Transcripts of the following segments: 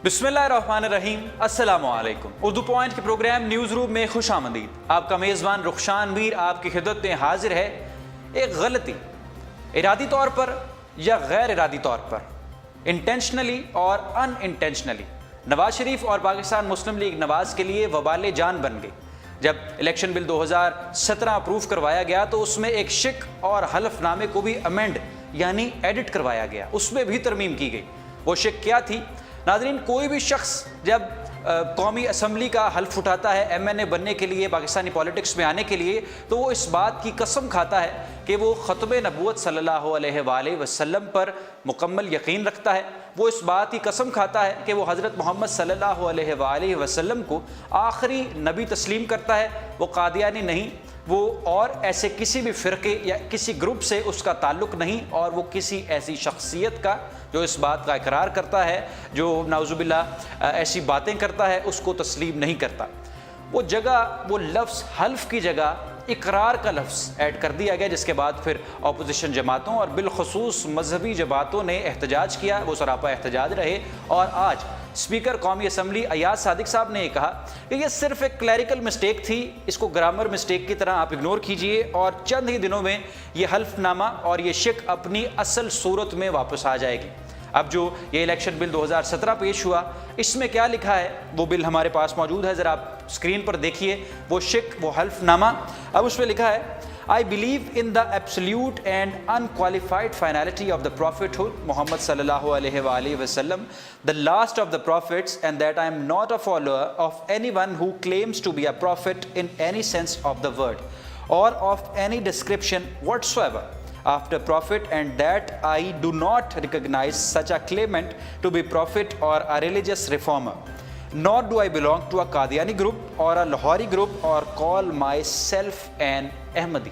बिस्मिल्लाहिर्रहमानिर्रहीम, अस्सलामु अलैकुम। उर्दू पॉइंट के प्रोग्राम न्यूज़ रूम में खुश आमदीद। आपका मेज़बान रखशान मीर आपकी खिदमत में हाजिर है। एक गलती इरादी तौर पर या गैर इरादी तौर पर, इंटेंशनली और अनइंटेंशनली, नवाज शरीफ और पाकिस्तान मुस्लिम लीग नवाज के लिए वबाल जान बन गई। जब इलेक्शन बिल 2017 अप्रूव करवाया गया तो उसमें एक शिक और हलफनामे को भी अमेंड यानी एडिट करवाया गया, उसमें भी तरमीम की गई। वो शिक क्या थी? नाज़रीन, कोई भी शख्स जब कौमी असम्बली का हल्फ उठाता है MNA बनने के लिए, पाकिस्तानी पॉलिटिक्स में आने के लिए, तो वो इस बात की कसम खाता है कि वो ख़ुतबे नबूत सल्लल्लाहु अलैहि वसल्लम पर मुकम्मल यकीन रखता है। वो इस बात की कसम खाता है कि वो हज़रत मोहम्मद सल्लल्लाहु अलैहि वसल्लम को आखिरी नबी तस्लीम करता है। वो कादियानी नहीं, वो और ऐसे किसी भी फ़िरक़े या किसी ग्रुप से उसका ताल्लुक़ नहीं, और वो किसी ऐसी शख्सियत का जो इस बात का इकरार करता है, जो नाउज़ुबिल्लाह ऐसी बातें करता है, उसको तस्लीम नहीं करता। वो जगह, वो लफ्ज़ हल्फ की जगह इकरार का लफ्ज़ ऐड कर दिया गया, जिसके बाद फिर अपोजिशन जमातों और बिलखसूस मजहबी जमातों ने एहतजाज किया। वो सरापा एहतजाज रहे। और आज स्पीकर कौमी असम्बली एयाज सादिक साहब ने कहा कि ये सिर्फ एक क्लैरिकल मिस्टेक थी, इसको ग्रामर मिस्टेक की तरह आप इग्नोर कीजिए और चंद ही दिनों में ये हल्फनामा और ये शिक अपनी असल सूरत में वापस आ जाएगी। अब जो ये इलेक्शन बिल 2017 पेश हुआ, इसमें क्या लिखा है वो बिल हमारे पास मौजूद है, ज़रा आप स्क्रीन पर देखिए। वो शिक, वो हल्फनामा, अब उसमें लिखा है, I believe in the absolute and unqualified finality of the prophethood Muhammad sallallahu alaihi wasallam, the last of the prophets, and that I am not a follower of anyone who claims to be a prophet in any sense of the word or of any description whatsoever after prophet, and that I do not recognize such a claimant to be prophet or a religious reformer, nor do I belong to a Qadiani group or a Lahori group or call myself an Ahmadi.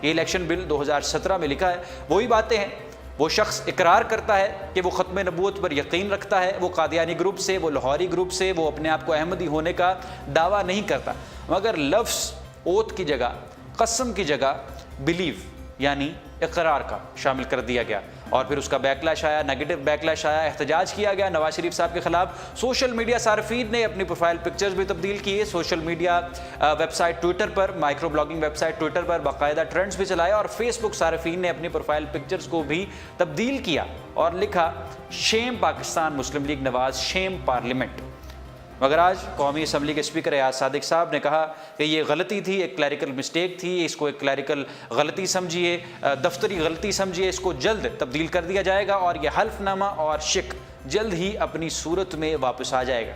ये election bill 2017 में लिखा है। वही बातें हैं। वो शख्स इकरार करता है कि वो ख़त्म नबूत पर यकीन रखता है, वो कादियानी ग्रुप से, वो लाहौरी ग्रुप से, वो अपने आप को अहमदी होने का दावा नहीं करता, मगर लफ्ज़ ओत की जगह, कसम की जगह बिलीव यानी इकरार का शामिल कर दिया गया। और फिर उसका बैकलैश आया, नेगेटिव बैकलैश आया, एहतजाज किया गया नवाज शरीफ साहब के ख़िलाफ़। सोशल मीडिया सार्फिन ने अपनी प्रोफाइल पिक्चर्स भी तब्दील किए। सोशल मीडिया वेबसाइट ट्विटर पर, माइक्रो ब्लॉगिंग वेबसाइट ट्विटर पर बाकायदा ट्रेंड्स भी चलाया, और फेसबुक सार्फिन ने अपनी प्रोफाइल पिक्चर्स को भी तब्दील किया और लिखा, शेम पाकिस्तान मुस्लिम लीग नवाज, शेम पार्लियामेंट। मगर आज कौमी असम्बली के स्पीकर एयाज सादिक साहब ने कहा कि ये गलती थी, एक क्लैरिकल मिस्टेक थी, इसको एक क्लैरिकल गलती समझिए, दफ्तरी गलती समझिए, इसको जल्द तब्दील कर दिया जाएगा और यह हल्फनामा और शिक जल्द ही अपनी सूरत में वापस आ जाएगा।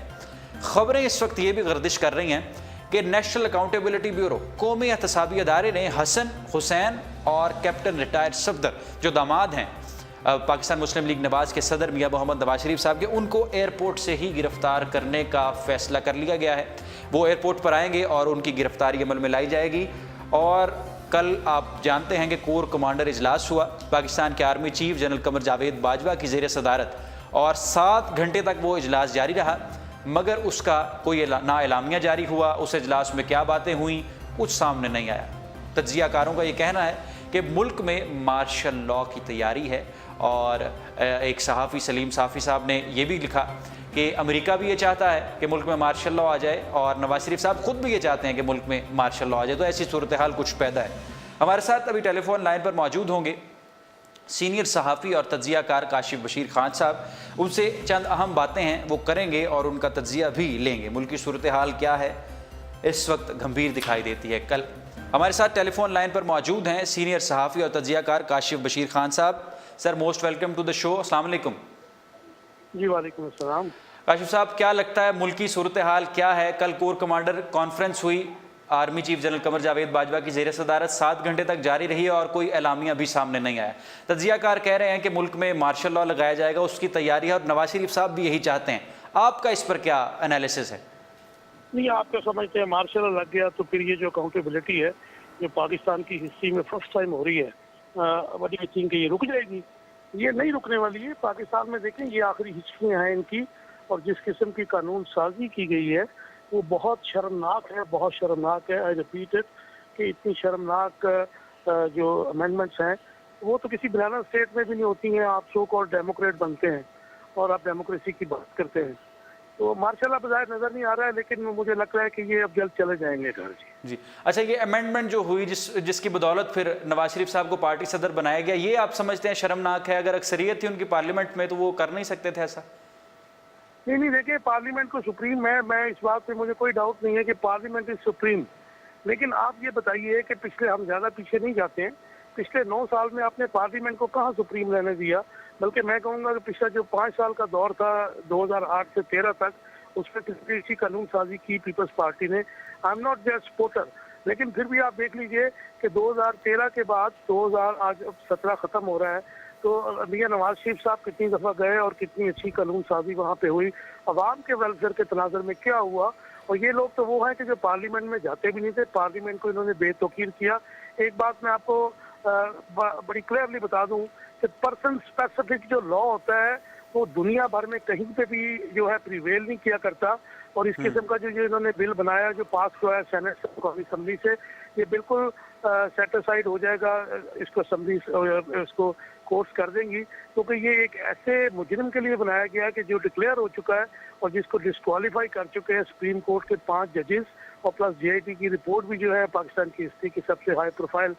ख़बरें इस वक्त ये भी गर्दिश कर रही हैं कि नेशनल अकाउंटेबिलिटी ब्यूरो, कौमी एहतसाबी अदारे ने हसन, हुसैन और कैप्टन रिटायर्ड सफदर जो दामाद हैं पाकिस्तान मुस्लिम लीग नवाज के सदर मियां मोहम्मद नवाज शरीफ साहब के, उनको एयरपोर्ट से ही गिरफ्तार करने का फ़ैसला कर लिया गया है। वो एयरपोर्ट पर आएंगे और उनकी गिरफ्तारी अमल में लाई जाएगी। और कल आप जानते हैं कि कोर कमांडर इजलास हुआ पाकिस्तान के army chief general Qamar Javed Bajwa की ज़ेर सदारत, और 7 घंटे तक वो इजलास जारी रहा, मगर उसका कोई ना एलामिया जारी हुआ। उस इजलास में क्या बातें हुई कुछ सामने नहीं आया। तज्ज़ियाकारों का ये कहना है कि मुल्क में मार्शल लॉ की तैयारी है, और एक सहाफ़ी सलीम साफ़ी साहब ने यह भी लिखा कि अमेरिका भी ये चाहता है कि मुल्क में मार्शल लॉ आ जाए, और नवाज शरीफ साहब ख़ुद भी ये चाहते हैं कि मुल्क में मार्शल लॉ आ जाए। तो ऐसी सूरत हाल कुछ पैदा है। हमारे साथ अभी टेलीफोन लाइन पर मौजूद होंगे सीनियर सहाफ़ी और तज्ज़ियाकार काशिफ बशीर खान साहब। उनसे चंद अहम बातें हैं वो करेंगे और उनका तज्ज़िया भी लेंगे। मुल्क की सूरत हाल क्या है इस वक्त गंभीर दिखाई देती है। कल हमारे साथ टेलीफोन लाइन पर मौजूद हैं सीनियर सहाफ़ी और तज्ज़ियाकार काशिफ बशीर खान साहब। Sir, most welcome to the show. अस्सलाम वालेकुम। जी वालेकुम अस्सलाम। काशिफ साहब, क्या लगता है मुल्क की सूरत हाल क्या है? कल कोर कमांडर कॉन्फ्रेंस हुई, army chief general Qamar Javed Bajwa की ज़ेर सदारत 7 घंटे तक जारी रही और कोई एलामिया भी सामने नहीं आया। तज्ज़ियाकार कह रहे हैं कि मुल्क में मार्शल लॉ लगाया जाएगा, उसकी तैयारी है, और नवाज शरीफ साहब भी यही चाहते हैं। आपका इस पर क्या एनालिसिस है? नहीं, आप क्या समझते हैं, मार्शल लॉ लग गया तो फिर ये जो अकाउंटेबिलिटी है जो पाकिस्तान की हिस्ट्री में फर्स्ट टाइम हो रही है, बड़ी आई थिंक ये रुक जाएगी। ये नहीं रुकने वाली है। पाकिस्तान में देखें, ये आखिरी हिस्ट्री है इनकी, और जिस किस्म की कानून साजी की गई है वो बहुत शर्मनाक है, बहुत शर्मनाक है। आई रिपीट इट कि इतनी शर्मनाक जो अमेंडमेंट्स हैं वो तो किसी बनाना स्टेट में भी नहीं होती हैं। आप सो कॉल्ड डेमोक्रेट बनते हैं और आप डेमोक्रेसी की बात करते हैं। तो मार्शल अब ज़ाहिर नज़र नहीं आ रहा है, लेकिन मुझे लग रहा है कि ये अब जल्द चले जाएंगे घर जी। अच्छा, ये अमेंडमेंट जो हुई जिसकी बदौलत फिर नवाज शरीफ साहब को पार्टी सदर बनाया गया, ये आप समझते हैं शर्मनाक है? अगर अक्सरियत थी उनकी पार्लियामेंट में तो वो कर नहीं सकते थे ऐसा? नहीं, देखिए पार्लियामेंट को सुप्रीम है, मैं इस बात पे मुझे कोई डाउट नहीं है कि पार्लियामेंट इज सुप्रीम। लेकिन आप ये बताइए कि पिछले, हम ज़्यादा पीछे नहीं जाते हैं, पिछले 9 साल में आपने पार्लियामेंट को कहाँ सुप्रीम रहने दिया? बल्कि मैं कहूँगा कि पिछला जो 5 साल का दौर था 2008 से 13 तक, उसमें किसी कानून साजी की पीपल्स पार्टी ने। I am not just supporter, लेकिन फिर भी आप देख लीजिए कि 2013 के बाद 2017 ख़त्म हो रहा है, तो मियां नवाज शरीफ साहब कितनी दफ़ा गए और कितनी अच्छी कानून साजी वहाँ पे हुई, अवाम के वेलफेयर के तनाज़र में क्या हुआ। और ये लोग तो वो हैं कि जो पार्लियामेंट में जाते भी नहीं थे, पार्लियामेंट को इन्होंने बेतौकीर किया। एक बात मैं आपको बड़ी क्लियरली बता दूं कि पर्सन स्पेसिफिक जो लॉ होता है वो दुनिया भर में कहीं पे भी जो है प्रिवेल नहीं किया करता। और इस किस्म का जो इन्होंने बिल बनाया, जो पास हुआ है सेनेट असेंबली से, ये बिल्कुल सेटिस्फाइड हो जाएगा, इसको असेंबली इसको कोर्स कर देंगी, क्योंकि ये एक ऐसे मुजरिम के लिए बनाया गया है कि जो डिक्लेयर हो चुका है और जिसको डिस्क्वालीफाई कर चुके हैं सुप्रीम कोर्ट के 5 जजेस, और प्लस JIT की रिपोर्ट भी जो है पाकिस्तान की हिस्ट्री की सबसे हाई प्रोफाइल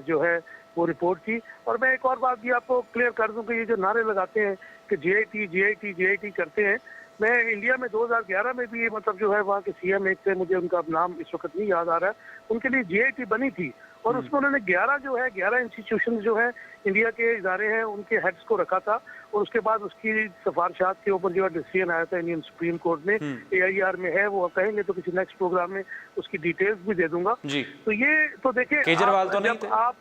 जो है वो रिपोर्ट थी। और मैं एक और बात भी आपको क्लियर कर दूं कि ये जो नारे लगाते हैं कि JIT करते हैं, मैं इंडिया में 2011 में भी मतलब जो है वहाँ के CM एक थे, मुझे उनका नाम इस वक्त नहीं याद आ रहा है, उनके लिए JIT बनी थी और उसमें उन्होंने 11 इंस्टीट्यूशन जो है इंडिया के इदारे हैं उनके हेड्स को रखा था। और उसके बाद उसकी सिफारिशात के ऊपर जो है डिसीजन आया था इंडियन सुप्रीम कोर्ट में, AIR में है, वो कहेंगे तो किसी नेक्स्ट प्रोग्राम में उसकी डिटेल्स भी दे दूंगा जी। तो ये तो देखिए केजरीवाल तो नहीं थे आप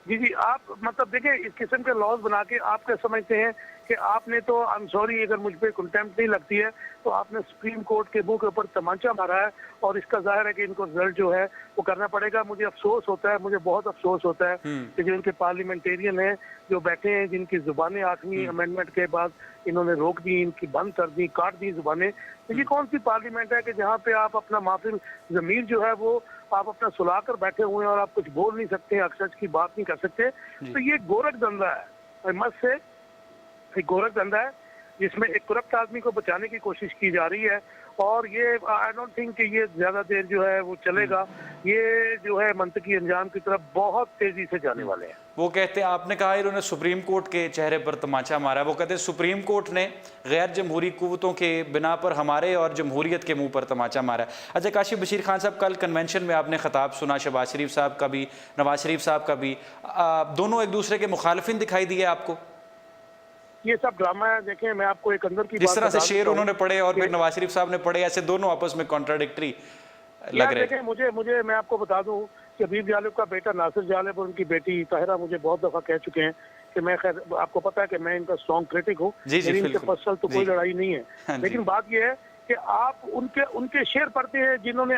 जी आप मतलब देखिए इस किस्म के लॉज बना के आप क्या समझते हैं कि आपने तो, आई एम सॉरी अगर मुझ पे कंटेम्प्ट नहीं लगती है, तो आपने सुप्रीम कोर्ट के मुंह के ऊपर तमाचा मारा है और इसका जाहिर है कि इनको रिजल्ट जो है वो करना पड़ेगा। मुझे अफसोस होता है, मुझे बहुत अफसोस होता है कि जो इनके पार्लियामेंटेरियन हैं जो बैठे हैं, जिनकी जुबानें 8वीं अमेंडमेंट के बाद इन्होंने रोक दी, इनकी बंद कर दी, काट दी जुबानें। तो ये कौन सी पार्लियामेंट है कि जहाँ पे आप अपना माफिल ज़मीर जो है वो आप अपना सुला कर बैठे हुए हैं और आप कुछ बोल नहीं सकते, अक्सर की बात नहीं कर सकते। तो ये गोरख धंधा है, मत से एक गोरख धंधा है जिसमें एक करप्ट आदमी को बचाने की कोशिश की जा रही है। और ये आई डोंट थिंक कि ये ज्यादा देर जो है वो चलेगा। ये जो है मंतकी अंजाम की तरफ बहुत तेजी से जाने वाले हैं। वो कहते हैं, आपने कहा इन्होंने सुप्रीम कोर्ट के चेहरे पर तमाचा मारा, वो कहते हैं सुप्रीम कोर्ट ने गैर जमहूरी कुव्वतों के बिना पर हमारे और जमहूरियत के मुंह पर तमाचा मारा। अच्छा काशिफ बशीर खान साहब, कल कन्वेंशन में आपने खिताब सुना शहबाज शरीफ साहब का भी, नवाज शरीफ साहब का भी, दोनों एक दूसरे के मुखालिफिन दिखाई दिए आपको? ये सब ड्रामा है। देखें मैं आपको एक अंदर की जिस तरह से शेर उन्होंने पढ़े और फिर नवाज शरीफ साहब ने पढ़े, ऐसे दोनों आपस में कॉन्ट्राडिक्टरी लग रहे हैं। मुझे मैं आपको बता दूं कि अबीब जालिब का बेटा नासिर जालिब और उनकी बेटी ताहिरा मुझे बहुत दफा कह चुके हैं कि मैं, खैर आपको पता है कि मैं इनका स्ट्रॉन्ग क्रिटिक हूँ, इनसे पर्सनल तो कोई लड़ाई नहीं है, लेकिन बात यह है कि आप उनके शेर पढ़ते हैं जिन्होंने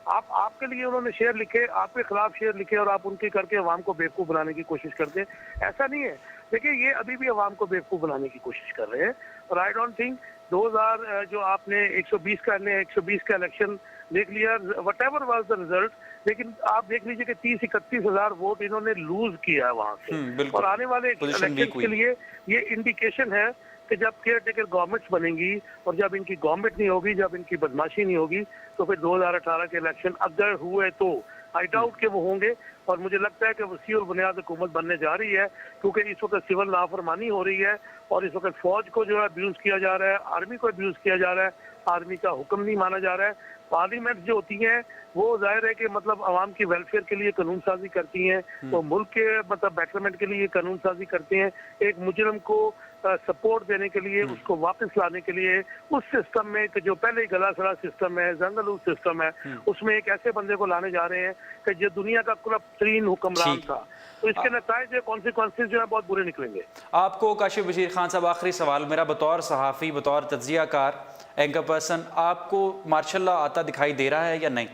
आपके लिए उन्होंने शेर लिखे, आपके खिलाफ शेर लिखे और आप उनके करके अवाम को बेवकूफ़ बनाने की कोशिश करते हैं। ऐसा नहीं है। देखिए ये अभी भी अवाम को बेवकूफ़ बनाने की कोशिश कर रहे हैं। और आई डोंट थिंक 2000 जो आपने 120 का इलेक्शन देख लिया, what ever was the result, लेकिन आप देख लीजिए कि 30-31 हज़ार वोट इन्होंने लूज किया है वहाँ से। और आने वाले इलेक्शन के लिए ये इंडिकेशन है कि जब केयर टेकर गवर्नमेंट्स बनेंगी और जब इनकी गवर्नमेंट नहीं होगी, जब इनकी बदमाशी नहीं होगी, तो फिर 2018 के इलेक्शन अगर हुए तो आई डाउट के वो होंगे। और मुझे लगता है कि वसी और बुनियाद हुकूमत बनने जा रही है, क्योंकि इस वक्त सिविल नाफरमानी हो रही है और इस वक्त फौज को जो है अब्यूज़ किया जा रहा है, आर्मी को अब्यूज़ किया जा रहा है, आर्मी का हुक्म नहीं माना जा रहा है। पार्लियामेंट जो होती हैं वो जाहिर है कि मतलब आवाम की वेलफेयर के लिए कानून साजी करती हैं, वो मुल्क के मतलब बेटरमेंट के लिए कानून साजी करते हैं। एक मुजरिम को सपोर्ट देने के लिए, उसको वापस लाने के लिए उस सिस्टम में कि जो पहले ही गला सड़ा सिस्टम है, जंगल सिस्टम है, उसमें एक ऐसे बंदे को लाने जा रहे हैं कि जो दुनिया का करप्ट तरीन हुक्मरान था। तो इसके नतीजे जो कॉन्सिक्वेंसेस जो है बहुत बुरे निकलेंगे। आपको काशिफ बशीर खान साहब, आखिरी सवाल मेरा, बतौर सहाफ़ी, बतौर तज्ज़ियाकार, एंकर पर्सन, आपको मार्शल आता दिखाई दे रहा है या नहीं?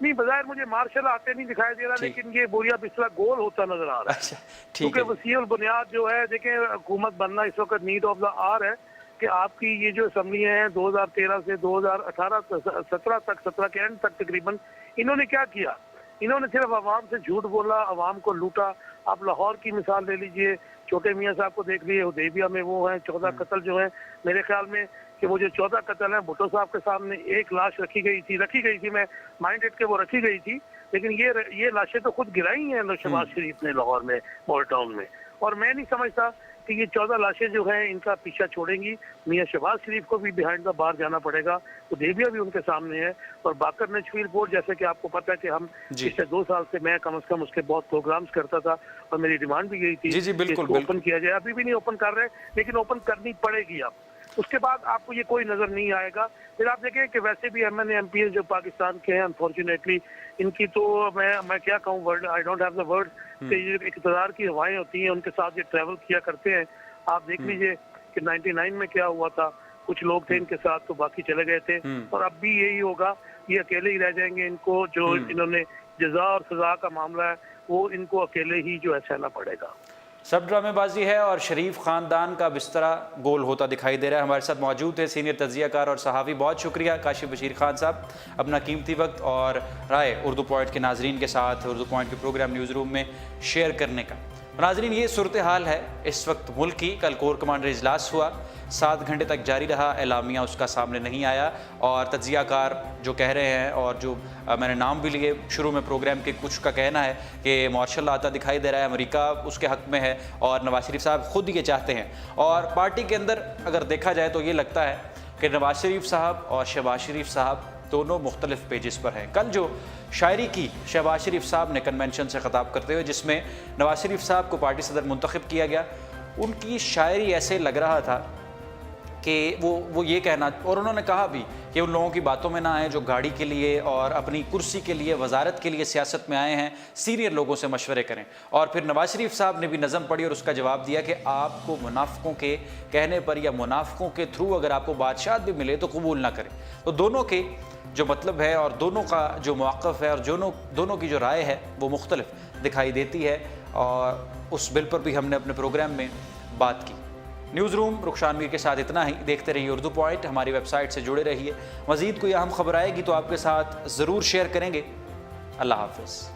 नहीं, बजाय मुझे मार्शल आते नहीं दिखाई दे रहा, लेकिन ये बोरिया बिस्तरा गोल होता नजर आ रहा है। क्योंकि वसी और बुनियाद जो है, देखें हुकूमत बनना इस वक्त नीड ऑफ द आवर है कि आपकी ये जो असम्बली है 2013 से 2017 तक, 17 के एंड तक तकरीबन, इन्होंने क्या किया? इन्होंने सिर्फ आवाम से झूठ बोला, आवाम को लूटा। आप लाहौर की मिसाल ले लीजिए, छोटे मियाँ साहब को देख लिए, हुदैबिया में वो हैं 14 कत्ल जो हैं, मेरे ख्याल में कि वो जो 14 कत्ल हैं, भुट्टो साहब के सामने एक लाश रखी गई थी, मैं माइंडेड के वो रखी गई थी, लेकिन ये लाशें तो खुद गिराई हैं शहबाज शरीफ ने लाहौर में, मॉल टाउन में। और मैं नहीं समझता कि ये 14 लाशें जो हैं इनका पीछा छोड़ेंगी। मियाँ शहबाज शरीफ को भी बिहाइंड द बार जाना पड़ेगा, हुदैबिया भी उनके सामने है। और बाकर नचफील बोर्ड, जैसे कि आपको पता है कि हम पिछले 2 साल से मैं कम से कम उसके बहुत प्रोग्राम्स करता था और मेरी डिमांड भी यही थी कि ओपन किया जाए। अभी भी नहीं ओपन कर रहे, लेकिन ओपन करनी पड़ेगी अब। उसके बाद आपको ये कोई नजर नहीं आएगा। फिर आप देखें कि वैसे भी MNA MPs जो पाकिस्तान के हैं, अनफॉर्चुनेटली इनकी तो मैं क्या कहूँ, word I don't have the word, कि ये इक़्तिदार की हवाएं होती हैं, उनके साथ ये ट्रैवल किया करते हैं। आप देख लीजिए कि 99 में क्या हुआ था, कुछ लोग थे इनके साथ तो बाकी चले गए थे, और अब भी यही होगा, ये अकेले ही रह जाएंगे। इनको जो इन्होंने जजा और सजा का मामला है वो इनको अकेले ही जो है सहना पड़ेगा। सब ड्रामेबाजी है और शरीफ ख़ानदान का बिस्तरा गोल होता दिखाई दे रहा है। हमारे साथ मौजूद है सीनियर तज्ज़ियाकार और सहाफ़ी, बहुत शुक्रिया काशिफ बशीर खान साहब अपना कीमती वक्त और राय उर्दू पॉइंट के नाजरीन के साथ उर्दू पॉइंट के प्रोग्राम न्यूज़ रूम में शेयर करने का। नाजरीन, ये सूरत हाल है इस वक्त मुल्क की। कल कोर कमांडर इजलास हुआ, 7 घंटे तक जारी रहा, एलामिया उसका सामने नहीं आया, और तज्ज़ियाकार जो कह रहे हैं और जो मैंने नाम भी लिए शुरू में प्रोग्राम के, कुछ का कहना है कि मार्शल आता दिखाई दे रहा है, अमेरिका उसके हक़ में है और नवाज शरीफ साहब खुद ये चाहते हैं। और पार्टी के अंदर अगर देखा जाए तो ये लगता है कि नवाज शरीफ साहब और शहबाज शरीफ साहब दोनों मुख्तलिफ पेजेस पर हैं। कल जो शायरी की शहबाज शरीफ साहब ने कन्वेंशन से ख़िताब करते हुए, जिसमें नवाज शरीफ साहब को पार्टी सदर मुंतखब किया गया, उनकी शायरी ऐसे लग रहा था कि वो ये कहना, और उन्होंने कहा भी कि उन लोगों की बातों में ना आए जो गाड़ी के लिए और अपनी कुर्सी के लिए, वजारत के लिए सियासत में आए हैं, सीनियर लोगों से मशवरे करें। और फिर नवाज शरीफ साहब ने भी नज़म पढ़ी और उसका जवाब दिया कि आपको मुनाफिकों के कहने पर या मुनाफिकों के थ्रू अगर आपको बादशाह भी मिले तो कबूल ना करें। तो दोनों के जो मतलब है और दोनों का जो मौक़िफ़ है और दोनों की जो राय है वो मुख्तलिफ दिखाई देती है, और उस बिल पर भी हमने अपने प्रोग्राम में बात की। न्यूज़ रूम रखशान मीर के साथ इतना ही। देखते रहिए उर्दू पॉइंट, हमारी वेबसाइट से जुड़े रहिए। मज़ीद कोई अहम खबर आएगी तो आपके साथ ज़रूर शेयर करेंगे। अल्लाह हाफ़िज़।